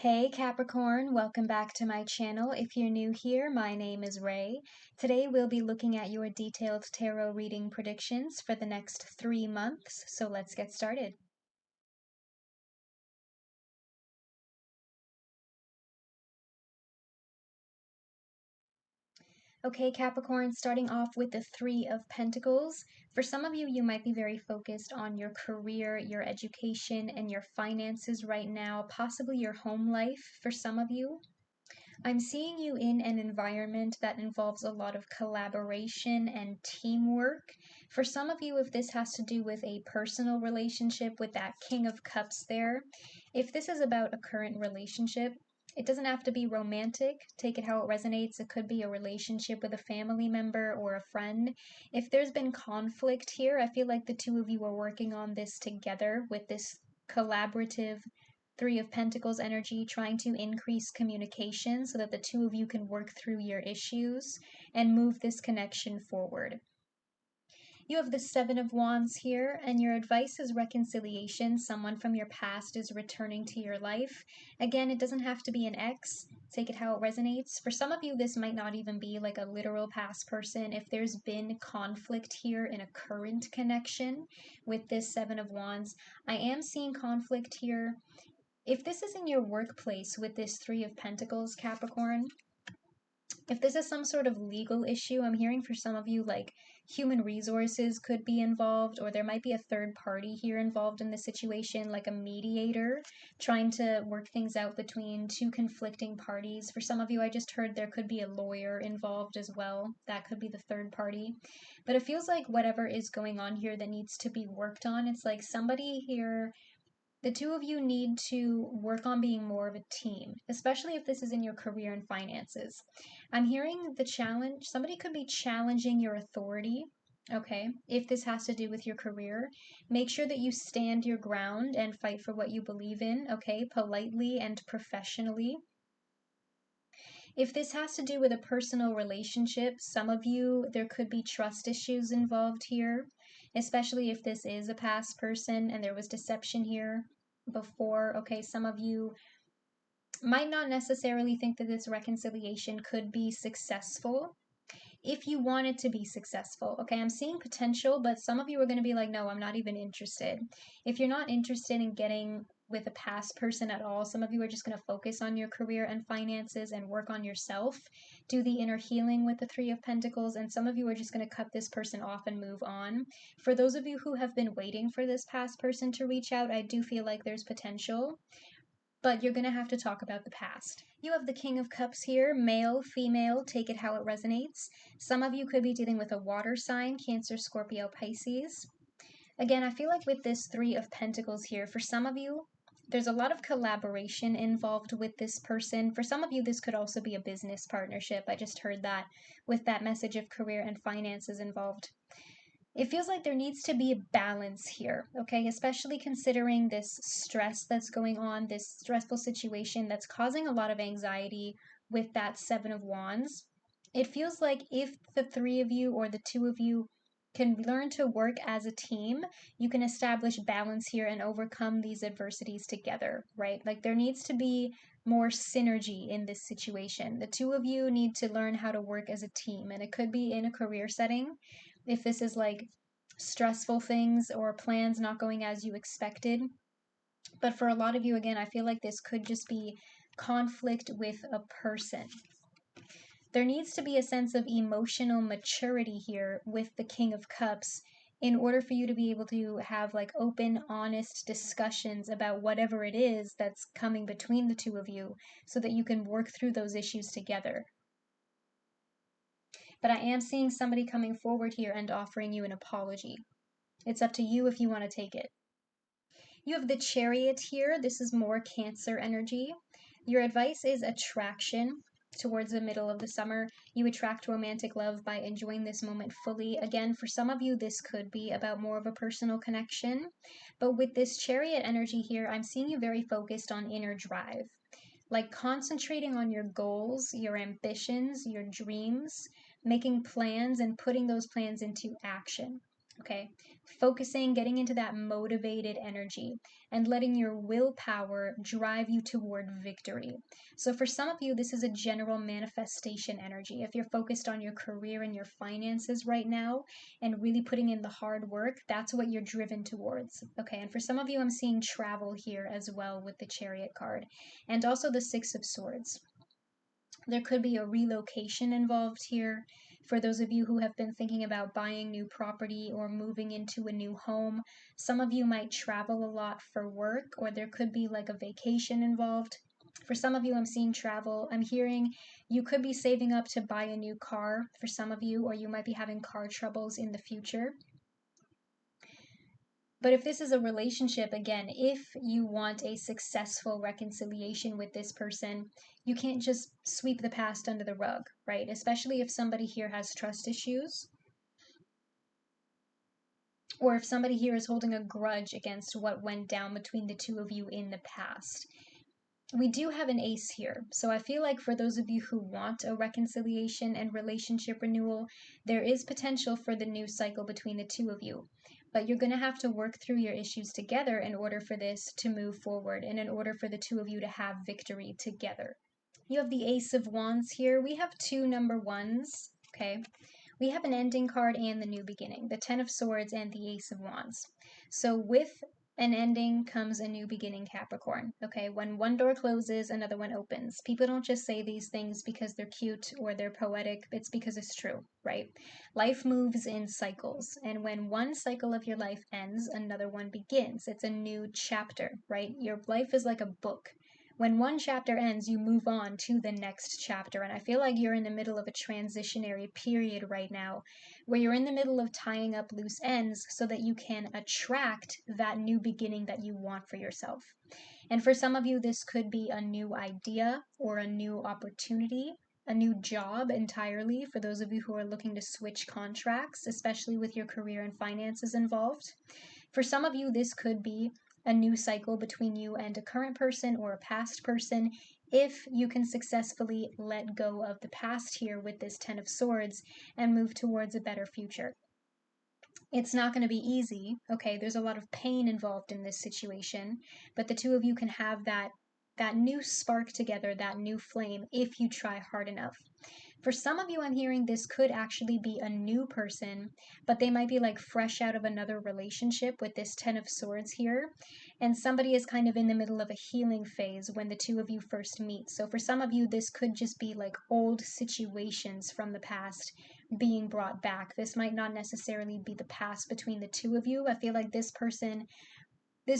Hey Capricorn, welcome back to my channel. If you're new here, my name is Ray. Today we'll be looking at your detailed tarot reading predictions for the next 3 months, so let's get started. Okay, Capricorn, starting off with the Three of Pentacles. For some of you, you might be very focused on your career, your education, and your finances right now, possibly your home life for some of you. I'm seeing you in an environment that involves a lot of collaboration and teamwork. For some of you, if this has to do with a personal relationship with that King of Cups there, if this is about a current relationship, it doesn't have to be romantic. Take it how it resonates. It could be a relationship with a family member or a friend. If there's been conflict here, I feel like the two of you are working on this together with this collaborative Three of Pentacles energy, trying to increase communication so that the two of you can work through your issues and move this connection forward. You have the Seven of Wands here, and your advice is reconciliation. Someone from your past is returning to your life. Again, it doesn't have to be an ex. Take it how it resonates. For some of you, this might not even be like a literal past person. If there's been conflict here in a current connection with this Seven of Wands, I am seeing conflict here. If this is in your workplace with this Three of Pentacles, Capricorn, if this is some sort of legal issue, I'm hearing for some of you like human resources could be involved, or there might be a third party here involved in the situation, like a mediator trying to work things out between two conflicting parties. For some of you, I just heard there could be a lawyer involved as well. That could be the third party. But it feels like whatever is going on here that needs to be worked on, it's like somebody here, the two of you need to work on being more of a team, especially if this is in your career and finances. I'm hearing the challenge, somebody could be challenging your authority. Okay, if this has to do with your career, make sure that you stand your ground and fight for what you believe in, okay, politely and professionally. If this has to do with a personal relationship, some of you, there could be trust issues involved here, especially if this is a past person and there was deception here before. Okay, some of you might not necessarily think that this reconciliation could be successful if you want it to be successful. Okay, I'm seeing potential, but some of you are going to be like, no, I'm not even interested. If you're not interested in getting with a past person at all, some of you are just going to focus on your career and finances and work on yourself, do the inner healing with the Three of Pentacles, and some of you are just going to cut this person off and move on. For those of you who have been waiting for this past person to reach out, I do feel like there's potential, but you're going to have to talk about the past. You have the King of Cups here, male, female, take it how it resonates. Some of you could be dealing with a water sign, Cancer, Scorpio, Pisces. Again, I feel like with this Three of Pentacles here, for some of you, there's a lot of collaboration involved with this person. For some of you, this could also be a business partnership. I just heard that with that message of career and finances involved. It feels like there needs to be a balance here, okay? Especially considering this stress that's going on, this stressful situation that's causing a lot of anxiety with that Seven of Wands. It feels like if the three of you or the two of you can learn to work as a team, you can establish balance here and overcome these adversities together, right? Like there needs to be more synergy in this situation. The two of you need to learn how to work as a team, and it could be in a career setting if this is like stressful things or plans not going as you expected. But for a lot of you, again, I feel like this could just be conflict with a person. There needs to be a sense of emotional maturity here with the King of Cups in order for you to be able to have like open, honest discussions about whatever it is that's coming between the two of you so that you can work through those issues together. But I am seeing somebody coming forward here and offering you an apology. It's up to you if you want to take it. You have the Chariot here. This is more Cancer energy. Your advice is attraction. Towards the middle of the summer, you attract romantic love by enjoying this moment fully. Again, for some of you, this could be about more of a personal connection. But with this Chariot energy here, I'm seeing you very focused on inner drive, like concentrating on your goals, your ambitions, your dreams, making plans and putting those plans into action. Okay, focusing, getting into that motivated energy and letting your willpower drive you toward victory. So, for some of you, this is a general manifestation energy. If you're focused on your career and your finances right now and really putting in the hard work, that's what you're driven towards. Okay, and for some of you, I'm seeing travel here as well with the Chariot card and also the Six of Swords. There could be a relocation involved here. For those of you who have been thinking about buying new property or moving into a new home, some of you might travel a lot for work, or there could be like a vacation involved. For some of you, I'm seeing travel. I'm hearing you could be saving up to buy a new car for some of you, or you might be having car troubles in the future. But if this is a relationship, again, if you want a successful reconciliation with this person, you can't just sweep the past under the rug, right? Especially if somebody here has trust issues, or if somebody here is holding a grudge against what went down between the two of you in the past. We do have an ace here. So I feel like for those of you who want a reconciliation and relationship renewal, there is potential for the new cycle between the two of you. But you're going to have to work through your issues together in order for this to move forward and in order for the two of you to have victory together. You have the Ace of Wands here. We have two number ones, okay? We have an ending card and the new beginning, the Ten of Swords and the Ace of Wands. So with an ending comes a new beginning, Capricorn. Okay, when one door closes, another one opens. People don't just say these things because they're cute or they're poetic. It's because it's true, right? Life moves in cycles, and when one cycle of your life ends, another one begins. It's a new chapter, right? Your life is like a book. When one chapter ends, you move on to the next chapter. And I feel like you're in the middle of a transitionary period right now where you're in the middle of tying up loose ends so that you can attract that new beginning that you want for yourself. And for some of you, this could be a new idea or a new opportunity, a new job entirely for those of you who are looking to switch contracts, especially with your career and finances involved. For some of you, this could be a new cycle between you and a current person or a past person if you can successfully let go of the past here with this Ten of Swords and move towards a better future. It's not going to be easy, okay? There's a lot of pain involved in this situation, but the two of you can have that new spark together, that new flame, if you try hard enough. For some of you, I'm hearing this could actually be a new person, but they might be like fresh out of another relationship with this Ten of Swords here. And somebody is kind of in the middle of a healing phase when the two of you first meet. So for some of you, this could just be like old situations from the past being brought back. This might not necessarily be the past between the two of you. I feel like this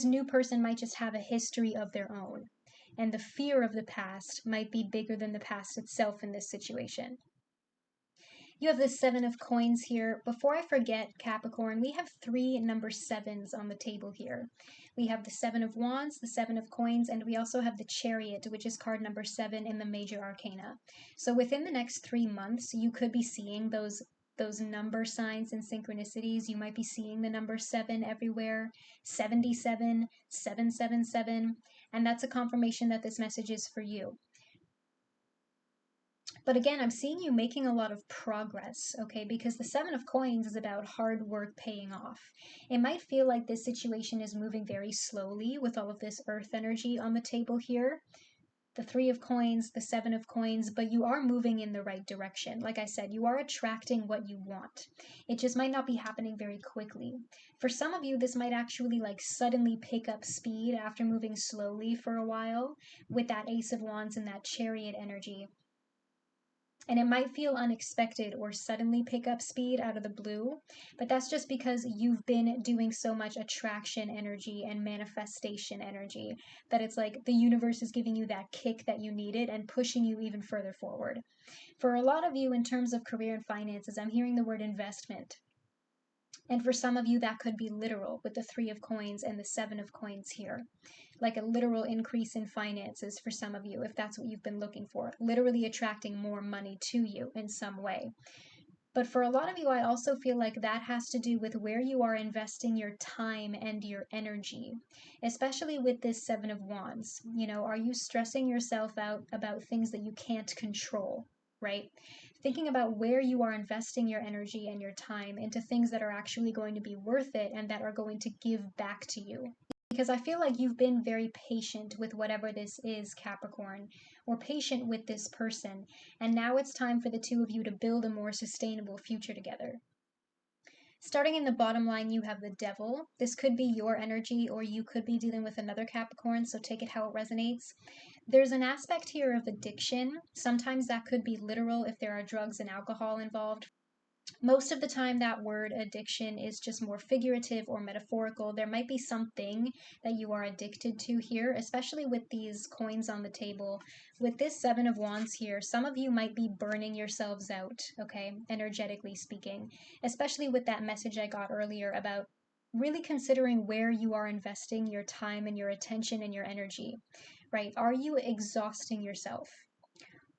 new person might just have a history of their own. And the fear of the past might be bigger than the past itself in this situation. You have the Seven of Coins here. Before I forget, Capricorn, we have three number sevens on the table here. We have the Seven of Wands, the Seven of Coins, and we also have the Chariot, which is card number 7 in the Major Arcana. So within the next 3 months, you could be seeing those number signs and synchronicities. You might be seeing the number 7 everywhere, 77, 777, and that's a confirmation that this message is for you. But again, I'm seeing you making a lot of progress, okay? Because the Seven of Coins is about hard work paying off. It might feel like this situation is moving very slowly with all of this earth energy on the table here. The Three of Coins, the Seven of Coins, but you are moving in the right direction. Like I said, you are attracting what you want. It just might not be happening very quickly. For some of you, this might actually like suddenly pick up speed after moving slowly for a while with that Ace of Wands and that Chariot energy. And it might feel unexpected or suddenly pick up speed out of the blue, but that's just because you've been doing so much attraction energy and manifestation energy that it's like the universe is giving you that kick that you needed and pushing you even further forward. For a lot of you, in terms of career and finances, I'm hearing the word investment. And for some of you, that could be literal with the Three of Coins and the Seven of Coins here. Like a literal increase in finances for some of you, if that's what you've been looking for. Literally attracting more money to you in some way. But for a lot of you, I also feel like that has to do with where you are investing your time and your energy, especially with this Seven of Wands. You know, are you stressing yourself out about things that you can't control, right? thinking about where you are investing your energy and your time into things that are actually going to be worth it and that are going to give back to you. Because I feel like you've been very patient with whatever this is, Capricorn, or patient with this person, and now it's time for the two of you to build a more sustainable future together. Starting in the bottom line, you have the Devil. This could be your energy, or you could be dealing with another Capricorn, so take it how it resonates. There's an aspect here of addiction. Sometimes that could be literal if there are drugs and alcohol involved. Most of the time, that word addiction is just more figurative or metaphorical. There might be something that you are addicted to here, especially with these coins on the table. With this Seven of Wands here, some of you might be burning yourselves out, okay, energetically speaking, especially with that message I got earlier about really considering where you are investing your time and your attention and your energy, right? Are you exhausting yourself?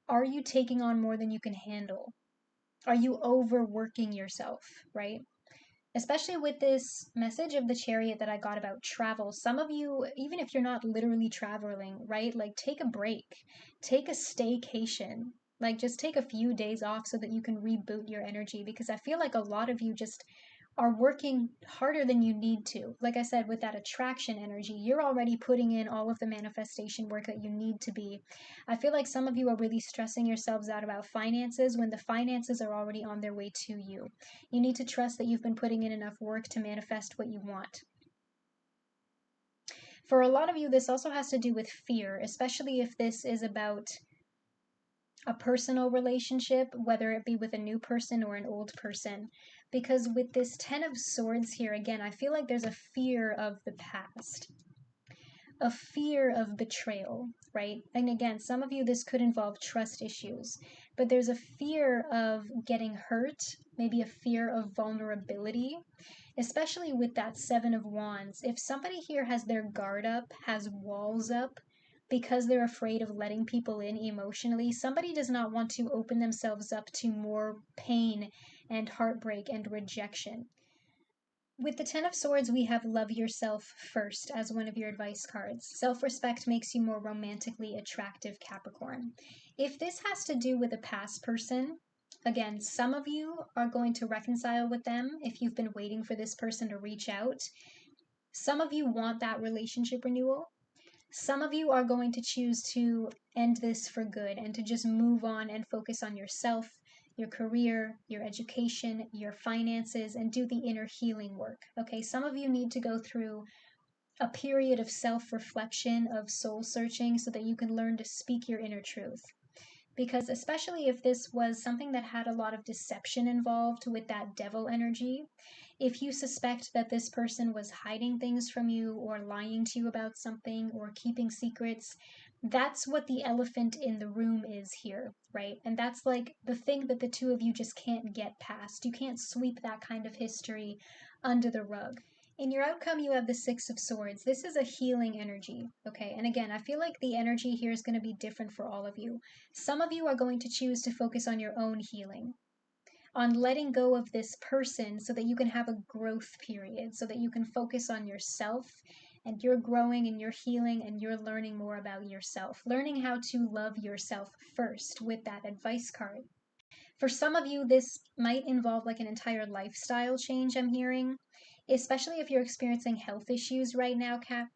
Are you taking on more than you can handle? Are you overworking yourself, right? Especially with this message of the Chariot that I got about travel. Some of you, even if you're not literally traveling, right? Like take a break, take a staycation. Like just take a few days off so that you can reboot your energy, because I feel like a lot of you just are working harder than you need to. Like I said, with that attraction energy, you're already putting in all of the manifestation work that you need to be. I feel like some of you are really stressing yourselves out about finances when the finances are already on their way to you. You need to trust that you've been putting in enough work to manifest what you want. For a lot of you, this also has to do with fear, especially if this is about a personal relationship, whether it be with a new person or an old person. Because with this Ten of Swords here, again, I feel like there's a fear of the past, a fear of betrayal, right? And again, some of you, this could involve trust issues, but there's a fear of getting hurt, maybe a fear of vulnerability, especially with that Seven of Wands. If somebody here has their guard up, has walls up, because they're afraid of letting people in emotionally, somebody does not want to open themselves up to more pain and heartbreak and rejection. With the Ten of Swords, we have love yourself first as one of your advice cards. Self-respect makes you more romantically attractive, Capricorn. If this has to do with a past person, again, some of you are going to reconcile with them if you've been waiting for this person to reach out. Some of you want that relationship renewal. Some of you are going to choose to end this for good and to just move on and focus on yourself, your career, your education, your finances, and do the inner healing work. Okay, some of you need to go through a period of self-reflection, of soul searching, so that you can learn to speak your inner truth. Because especially if this was something that had a lot of deception involved with that devil energy, if you suspect that this person was hiding things from you or lying to you about something or keeping secrets, that's what the elephant in the room is here, right? And that's like the thing that the two of you just can't get past. You can't sweep that kind of history under the rug. In your outcome, you have the Six of Swords. This is a healing energy, okay? And again, I feel like the energy here is going to be different for all of you. Some of you are going to choose to focus on your own healing, on letting go of this person so that you can have a growth period, so that you can focus on yourself and you're growing and you're healing and you're learning more about yourself, learning how to love yourself first with that advice card. For some of you, this might involve like an entire lifestyle change, I'm hearing, especially if you're experiencing health issues right now, Cap.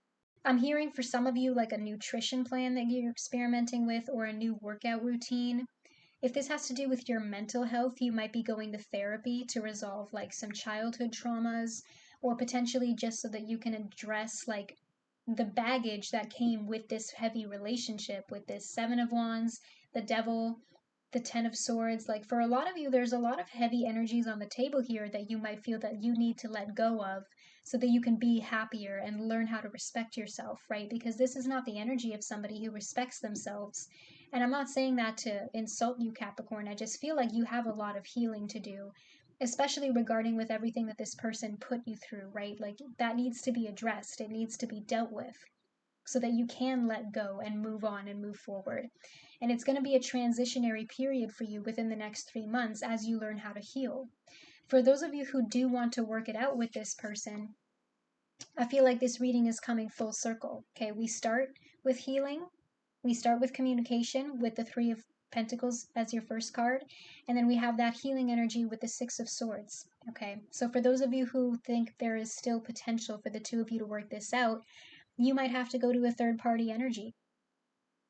I'm hearing for some of you like a nutrition plan that you're experimenting with or a new workout routine. If this has to do with your mental health, you might be going to therapy to resolve like some childhood traumas, or potentially just so that you can address like the baggage that came with this heavy relationship, with this Seven of Wands, the Devil, the Ten of Swords. Like for a lot of you, there's a lot of heavy energies on the table here that you might feel that you need to let go of so that you can be happier and learn how to respect yourself, right? Because this is not the energy of somebody who respects themselves. And I'm not saying that to insult you, Capricorn. I just feel like you have a lot of healing to do, especially regarding with everything that this person put you through, right? Like that needs to be addressed. It needs to be dealt with so that you can let go and move on and move forward. And it's going to be a transitionary period for you within the next 3 months as you learn how to heal. For those of you who do want to work it out with this person, I feel like this reading is coming full circle. Okay, we start with healing. We start with communication with the Three of Pentacles as your first card. And then we have that healing energy with the Six of Swords. Okay, so for those of you who think there is still potential for the two of you to work this out, you might have to go to a third party energy.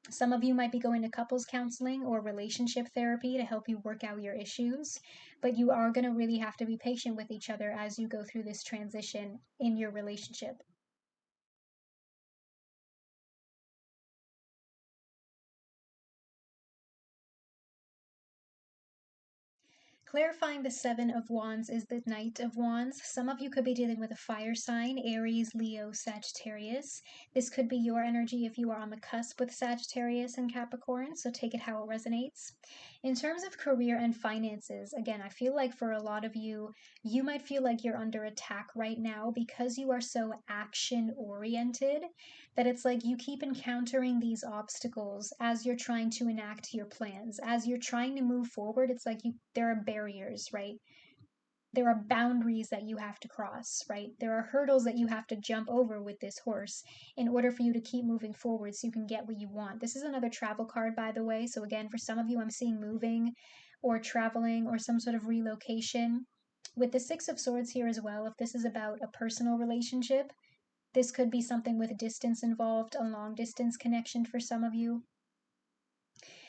Some of you might be going to couples counseling or relationship therapy to help you work out your issues, but you are going to really have to be patient with each other as you go through this transition in your relationship. Clarifying the Seven of Wands is the Knight of Wands. Some of you could be dealing with a fire sign, Aries, Leo, Sagittarius. This could be your energy if you are on the cusp with Sagittarius and Capricorn, so take it how it resonates. In terms of career and finances, again, I feel like for a lot of you, you might feel like you're under attack right now because you are so action-oriented that it's like you keep encountering these obstacles as you're trying to enact your plans. As you're trying to move forward, it's like there are barriers, right? There are boundaries that you have to cross, right? There are hurdles that you have to jump over with this horse in order for you to keep moving forward so you can get what you want. This is another travel card, by the way. So again, for some of you, I'm seeing moving or traveling or some sort of relocation. With the Six of Swords here as well, if this is about a personal relationship, this could be something with distance involved, a long distance connection for some of you.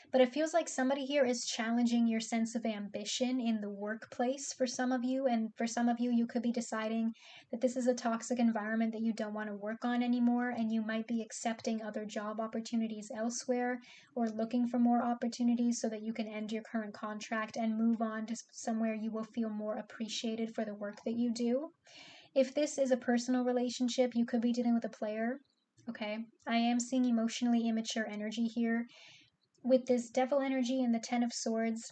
But it feels like somebody here is challenging your sense of ambition in the workplace for some of you. And for some of you, you could be deciding that this is a toxic environment that you don't want to work on anymore. And you might be accepting other job opportunities elsewhere or looking for more opportunities so that you can end your current contract and move on to somewhere you will feel more appreciated for the work that you do. If this is a personal relationship, you could be dealing with a player. Okay, I am seeing emotionally immature energy here. With this devil energy and the Ten of Swords,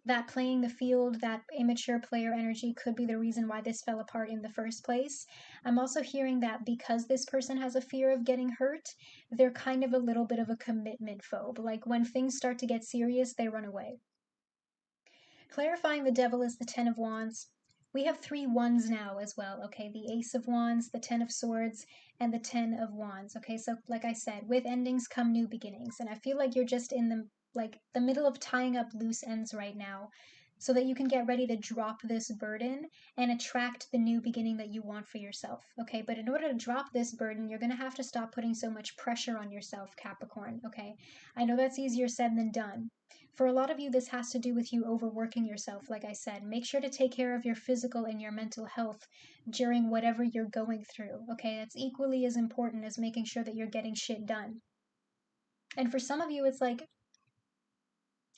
that playing the field, that immature player energy could be the reason why this fell apart in the first place. I'm also hearing that because this person has a fear of getting hurt, they're kind of a little bit of a commitment phobe. Like when things start to get serious, they run away. Clarifying the devil is the Ten of Wands. We have 3 ones now as well, okay? The Ace of Wands, the Ten of Swords, and the Ten of Wands, okay? So like I said, with endings come new beginnings, and I feel like you're just in the middle of tying up loose ends right now so that you can get ready to drop this burden and attract the new beginning that you want for yourself, okay? But in order to drop this burden, you're going to have to stop putting so much pressure on yourself, Capricorn, okay? I know that's easier said than done. For a lot of you, this has to do with you overworking yourself, like I said. Make sure to take care of your physical and your mental health during whatever you're going through, okay? That's equally as important as making sure that you're getting shit done. And for some of you, it's like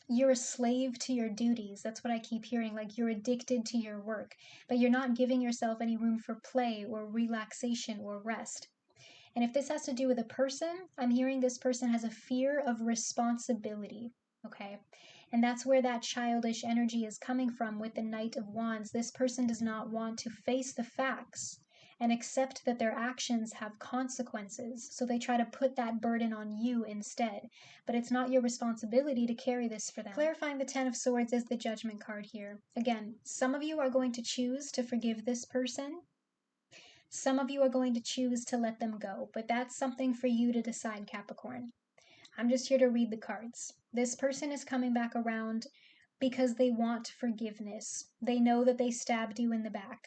you're a slave to your duties. That's what I keep hearing. Like you're addicted to your work, but you're not giving yourself any room for play or relaxation or rest. And if this has to do with a person, I'm hearing this person has a fear of responsibility, okay? And that's where that childish energy is coming from with the Knight of Wands. This person does not want to face the facts and accept that their actions have consequences. So they try to put that burden on you instead. But it's not your responsibility to carry this for them. Clarifying the Ten of Swords is the Judgment card here. Again, some of you are going to choose to forgive this person. Some of you are going to choose to let them go, but that's something for you to decide, Capricorn. I'm just here to read the cards. This person is coming back around because they want forgiveness. They know that they stabbed you in the back.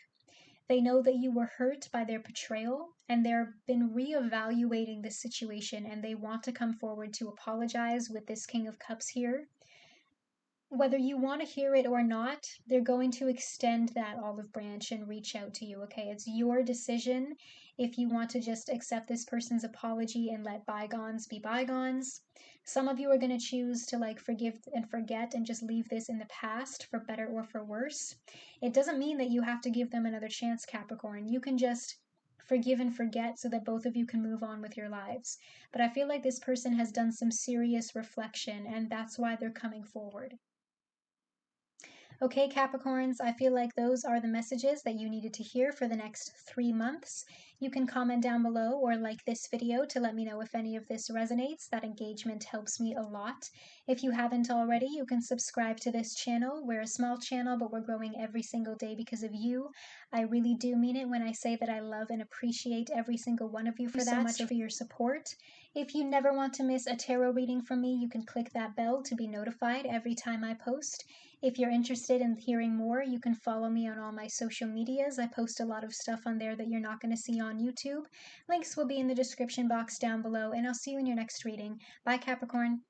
They know that you were hurt by their betrayal, and they've been reevaluating this situation, and they want to come forward to apologize with this King of Cups here. Whether you want to hear it or not, they're going to extend that olive branch and reach out to you, okay? It's your decision if you want to just accept this person's apology and let bygones be bygones. Some of you are going to choose to forgive and forget and just leave this in the past for better or for worse. It doesn't mean that you have to give them another chance, Capricorn. You can just forgive and forget so that both of you can move on with your lives. But I feel like this person has done some serious reflection, and that's why they're coming forward. Okay, Capricorns, I feel like those are the messages that you needed to hear for the next 3 months. You can comment down below or like this video to let me know if any of this resonates. That engagement helps me a lot. If you haven't already, you can subscribe to this channel. We're a small channel, but we're growing every single day because of you. I really do mean it when I say that I love and appreciate every single one of you for that. Thank you so much for your support. If you never want to miss a tarot reading from me, you can click that bell to be notified every time I post. If you're interested in hearing more, you can follow me on all my social medias. I post a lot of stuff on there that you're not going to see on YouTube. Links will be in the description box down below, and I'll see you in your next reading. Bye, Capricorn.